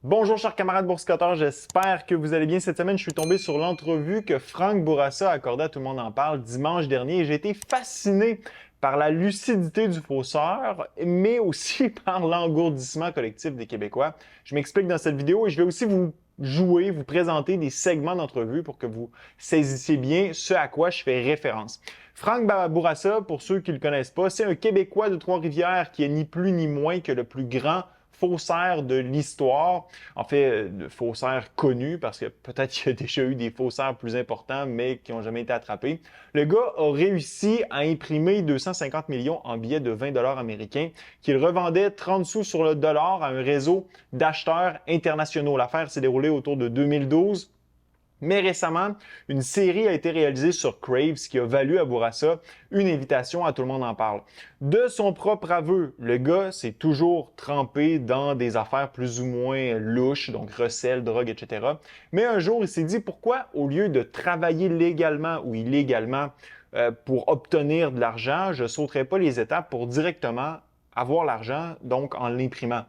Bonjour chers camarades boursicoteurs, j'espère que vous allez bien. Cette semaine, je suis tombé sur l'entrevue que Frank Bourassa a accordée à Tout le monde en parle dimanche dernier et j'ai été fasciné par la lucidité du fausseur, mais aussi par l'engourdissement collectif des Québécois. Je m'explique dans cette vidéo et je vais aussi vous présenter des segments d'entrevue pour que vous saisissiez bien ce à quoi je fais référence. Frank Bourassa, pour ceux qui ne le connaissent pas, c'est un Québécois de Trois-Rivières qui est ni plus ni moins que le plus grand faussaire de l'histoire. En fait, faussaire connu, parce que peut-être qu'il y a déjà eu des faussaires plus importants, mais qui n'ont jamais été attrapés. Le gars a réussi à imprimer 250 millions en billets de 20 $ américains, qu'il revendait 30 sous sur le dollar à un réseau d'acheteurs internationaux. L'affaire s'est déroulée autour de 2012. Mais récemment, une série a été réalisée sur Crave, ce qui a valu à Bourassa une invitation à Tout le monde en parle. De son propre aveu, le gars s'est toujours trempé dans des affaires plus ou moins louches, donc recel, drogue, etc. Mais un jour, il s'est dit pourquoi, au lieu de travailler légalement ou illégalement pour obtenir de l'argent, je ne sauterais pas les étapes pour directement avoir l'argent, donc en l'imprimant.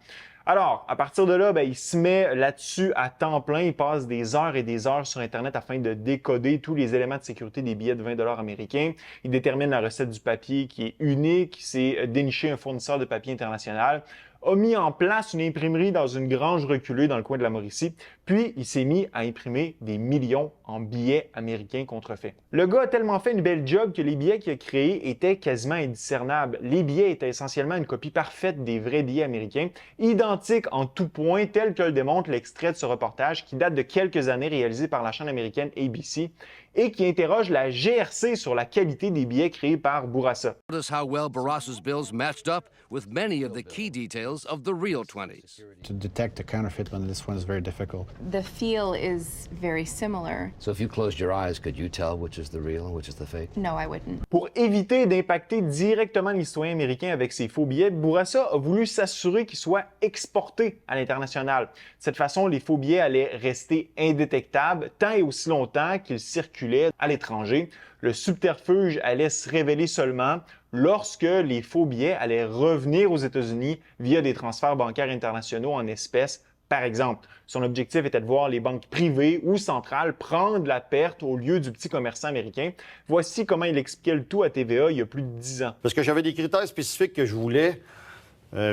Alors, à partir de là, il se met là-dessus à temps plein. Il passe des heures et des heures sur Internet afin de décoder tous les éléments de sécurité des billets de 20 $ américains. Il détermine la recette du papier qui est unique. Il s'est déniché un fournisseur de papier international, a mis en place une imprimerie dans une grange reculée dans le coin de la Mauricie, puis il s'est mis à imprimer des millions en billets américains contrefaits. Le gars a tellement fait une belle job que les billets qu'il a créés étaient quasiment indiscernables. Les billets étaient essentiellement une copie parfaite des vrais billets américains, identiques en tout point, tel que le démontre l'extrait de ce reportage qui date de quelques années réalisé par la chaîne américaine ABC et qui interroge la GRC sur la qualité des billets créés par Bourassa. Notice how well Barassa's bills matched up with many of the key details of the real 20s. To detect a counterfeit one, this one is very difficult. The feel is very similar. So if you closed your eyes, could you tell which is the real and which is the fake? No, I wouldn't. Pour éviter d'impacter directement les citoyens américains avec ses faux billets, Bourassa a voulu s'assurer qu'ils soient exportés à l'international. De cette façon, les faux billets allaient rester indétectables tant et aussi longtemps qu'ils circulaient à l'étranger. Le subterfuge allait se révéler seulement lorsque les faux billets allaient revenir aux États-Unis via des transferts bancaires internationaux en espèces. Par exemple, son objectif était de voir les banques privées ou centrales prendre la perte au lieu du petit commerçant américain. Voici comment il expliquait le tout à TVA il y a plus de 10 ans. Parce que j'avais des critères spécifiques que je voulais,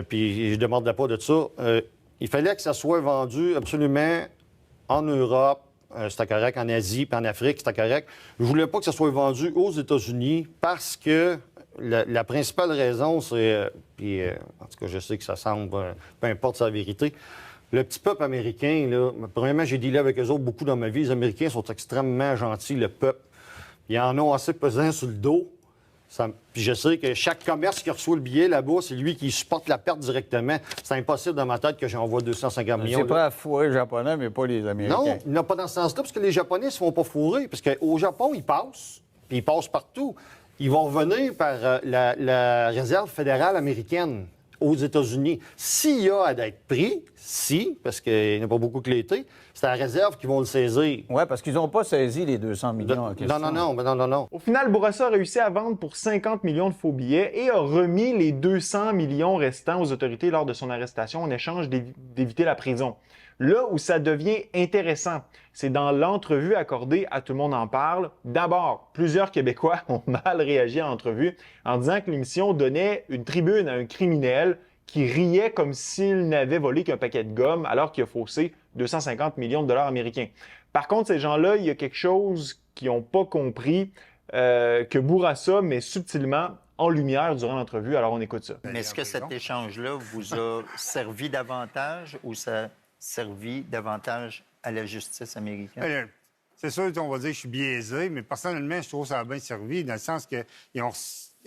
puis je ne demandais pas de ça. Il fallait que ça soit vendu absolument en Europe, c'était correct, en Asie, puis en Afrique, c'était correct. Je voulais pas que ça soit vendu aux États-Unis parce que la principale raison, c'est, en tout cas, je sais que ça semble, peu importe sa vérité, le petit peuple américain, là, premièrement, j'ai dealé avec eux autres beaucoup dans ma vie. Les Américains sont extrêmement gentils, le peuple. Ils en ont assez pesant sur le dos. Puis je sais que chaque commerce qui reçoit le billet là-bas, c'est lui qui supporte la perte directement. C'est impossible dans ma tête que j'envoie 250 millions. C'est pas à fourrer les Japonais, mais pas les Américains. Non, il n'y en a pas dans ce sens-là, parce que les Japonais ne se font pas fourrer. Parce qu'au Japon, ils passent, puis ils passent partout. Ils vont revenir par la Réserve fédérale américaine aux États-Unis. S'il y a à être pris, parce qu'il n'y en a pas beaucoup qui l'étaient, c'est la Réserve qui vont le saisir. Oui, parce qu'ils n'ont pas saisi les 200 millions en question. Non. Au final, Bourassa a réussi à vendre pour 50 millions de faux billets et a remis les 200 millions restants aux autorités lors de son arrestation en échange d'éviter la prison. Là où ça devient intéressant, c'est dans l'entrevue accordée à Tout le monde en parle. D'abord, plusieurs Québécois ont mal réagi à l'entrevue en disant que l'émission donnait une tribune à un criminel qui riait comme s'il n'avait volé qu'un paquet de gomme alors qu'il a faussé 250 millions de dollars américains. Par contre, ces gens-là, il y a quelque chose qu'ils n'ont pas compris que Bourassa met subtilement en lumière durant l'entrevue. Alors, on écoute ça. Mais est-ce que cet échange-là vous a servi davantage ou ça a servi davantage à la justice américaine? C'est sûr qu'on va dire que je suis biaisé, mais personnellement, je trouve que ça a bien servi dans le sens qu'ils ont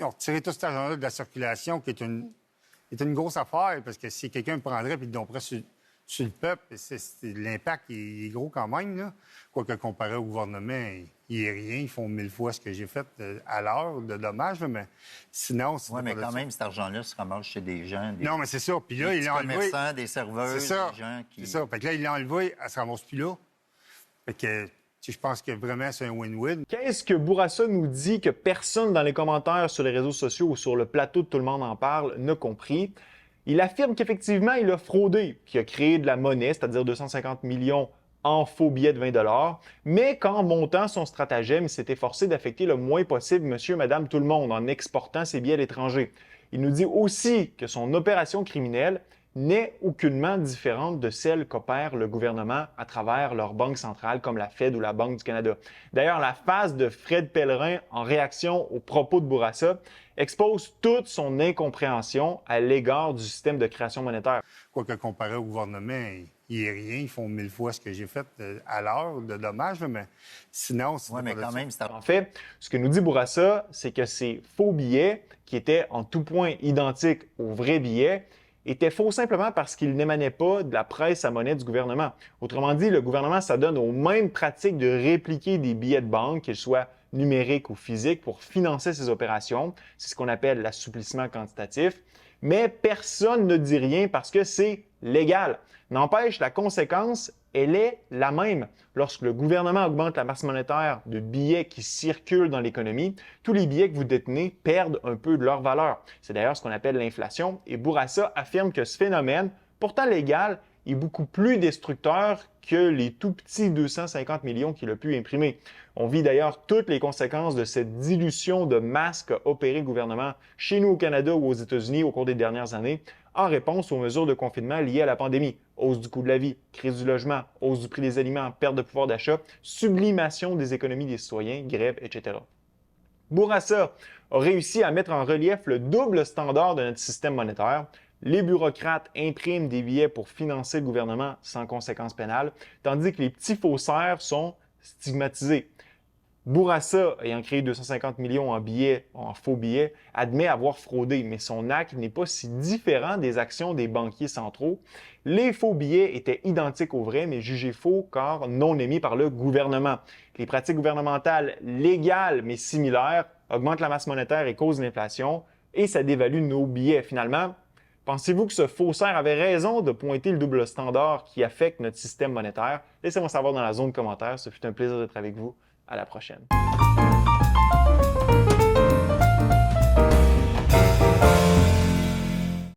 retiré tout cet argent-là de la circulation, qui est une grosse affaire, parce que si quelqu'un le prendrait et le domperait sur le peuple, l'impact est gros quand même, là. Quoique comparé au gouvernement, il n'y a rien. Ils font 1000 fois ce que j'ai fait à l'heure de dommages, mais sinon... Oui, mais quand même, cet argent-là se ramasse chez des gens. Non, mais c'est ça. Puis là, il l'a enlevé. Des commerçants, des serveurs, des gens qui... C'est ça. Fait que là, il l'a enlevé, elle se ramasse plus là. Fait que... Je pense que vraiment, c'est un win-win. Qu'est-ce que Bourassa nous dit que personne dans les commentaires sur les réseaux sociaux ou sur le plateau de Tout le monde en parle n'a compris? Il affirme qu'effectivement, il a fraudé, qu'il a créé de la monnaie, c'est-à-dire 250 millions en faux billets de 20 $, mais qu'en montant son stratagème, il s'est efforcé d'affecter le moins possible monsieur, madame, tout le monde en exportant ses billets à l'étranger. Il nous dit aussi que son opération criminelle n'est aucunement différente de celle qu'opère le gouvernement à travers leur banque centrale comme la Fed ou la Banque du Canada. D'ailleurs, la phase de Fred Pellerin en réaction aux propos de Bourassa expose toute son incompréhension à l'égard du système de création monétaire. Quoique comparé au gouvernement, il n'y a rien. Ils font 1000 fois ce que j'ai fait à l'heure de dommages, mais sinon... Oui, mais quand même, c'est... En fait, ce que nous dit Bourassa, c'est que ces faux billets, qui étaient en tout point identiques aux vrais billets, étaient faux simplement parce qu'ils n'émanaient pas de la presse à monnaie du gouvernement. Autrement dit, le gouvernement s'adonne aux mêmes pratiques de répliquer des billets de banque, qu'ils soient numériques ou physiques, pour financer ses opérations. C'est ce qu'on appelle l'assouplissement quantitatif. Mais personne ne dit rien parce que c'est légal. N'empêche, la conséquence, elle est la même. Lorsque le gouvernement augmente la masse monétaire de billets qui circulent dans l'économie, tous les billets que vous détenez perdent un peu de leur valeur. C'est d'ailleurs ce qu'on appelle l'inflation. Et Bourassa affirme que ce phénomène, pourtant légal, est beaucoup plus destructeur que les tout petits 250 millions qu'il a pu imprimer. On vit d'ailleurs toutes les conséquences de cette dilution de masse qu'a opéré le gouvernement chez nous au Canada ou aux États-Unis au cours des dernières années en réponse aux mesures de confinement liées à la pandémie. Hausse du coût de la vie, crise du logement, hausse du prix des aliments, perte de pouvoir d'achat, sublimation des économies des citoyens, grève, etc. Bourassa a réussi à mettre en relief le double standard de notre système monétaire. Les bureaucrates impriment des billets pour financer le gouvernement sans conséquences pénales, tandis que les petits faussaires sont stigmatisés. Bourassa, ayant créé 250 millions en billets, en faux billets, admet avoir fraudé, mais son acte n'est pas si différent des actions des banquiers centraux. Les faux billets étaient identiques aux vrais, mais jugés faux car non émis par le gouvernement. Les pratiques gouvernementales légales mais similaires augmentent la masse monétaire et causent l'inflation, et ça dévalue nos billets. Finalement, pensez-vous que ce faussaire avait raison de pointer le double standard qui affecte notre système monétaire? Laissez-moi savoir dans la zone commentaire. Ce fut un plaisir d'être avec vous. À la prochaine.